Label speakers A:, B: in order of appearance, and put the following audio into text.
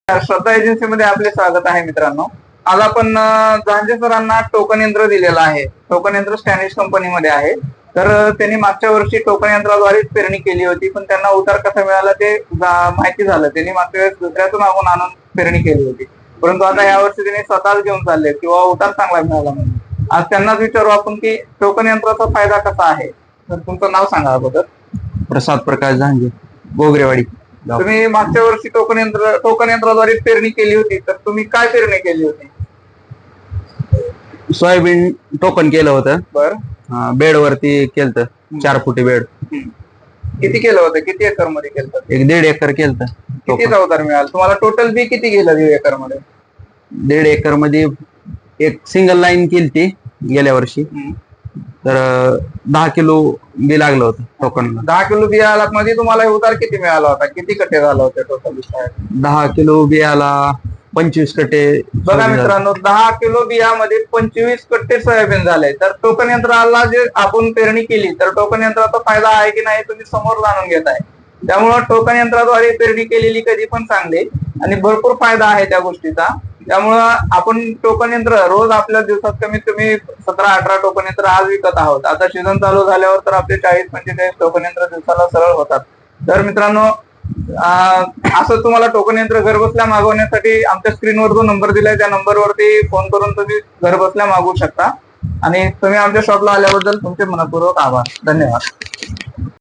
A: श्रद्धा एजन्सीमध्ये आपले स्वागत आहे मित्रांनो. आज आपण झांजे सरांना टोकन यंत्र दिलेलं आहे. टोकन यंत्र स्टॅनिश कंपनीमध्ये आहे. तर त्यांनी मागच्या वर्षी टोकन यंत्राद्वारेच पेरणी केली होती, पण त्यांना उतार कसा मिळाला ते माहिती झालं. त्यांनी मागच्या वेळेस दुसऱ्यातून आणून पेरणी केली होती, परंतु आता या वर्षी त्यांनी स्वतःच घेऊन चालले किंवा उतार चांगला मिळाला म्हणून आज त्यांनाच विचारू आपण की टोकन यंत्राचा फायदा कसा आहे. तर तुमचं नाव सांगा अगोदर.
B: प्रसाद प्रकाश झांजे, गोगरेवाडी.
A: तुम्ही मागच्या वर्षी टोकन यंत्राद्वारे पेरणी केली होती, तर तुम्ही काय पेरणी केली होती?
B: सोयाबीन टोकन केलं होतं.
A: बर,
B: बेड वरती केलं, 4 फुटी बेड.
A: किती केलं होतं? किती एकर मध्ये केलं?
B: 1.5 एकर केलं.
A: किती उतार मिळाला तुम्हाला? टोटल बी किती गेलं 1.5 एकर मध्ये?
B: 1.5 एकर मध्ये एक सिंगल लाईन केली गेल्या वर्षी. तर 10 किलो बी लागलं होतं टोकनला.
A: 10 किलो बियाला मध्ये तुम्हाला उतार किती मिळाला होता? किती कट्टे झाला होते टोटल?
B: 10 किलो बियाला 25 कट्टे.
A: बघा मित्रांनो, 10 किलो बियामध्ये 25 कट्टे सोयाबीन झाले. तर टोकन यंत्राला जे आपण पेरणी केली, तर टोकन यंत्राचा फायदा आहे की नाही तुम्ही समोर जाणून घेत आहे. त्यामुळे टोकन यंत्राद्वारे पेरणी केलेली कधी पण चांगली आणि भरपूर फायदा आहे त्या गोष्टीचा. त्यामुळं आपण टोकन यंत्र रोज आपल्या दिवसात कमीत कमी 17-18 टोकन यंत्र आज विकत आहोत. आता सीझन चालू झाल्यावर तर आपले 40-45 टोकन यंत्र दिवसाला सरळ होतात. तर मित्रांनो, असं तुम्हाला टोकन यंत्र घर बसल्या मागवण्यासाठी आमच्या स्क्रीनवर जो नंबर दिलाय त्या नंबरवरती फोन करून तुम्ही घर बसल्या मागवू शकता. आणि तुम्ही आमच्या शॉपला आल्याबद्दल तुमचे मनपूर्वक आभार. धन्यवाद.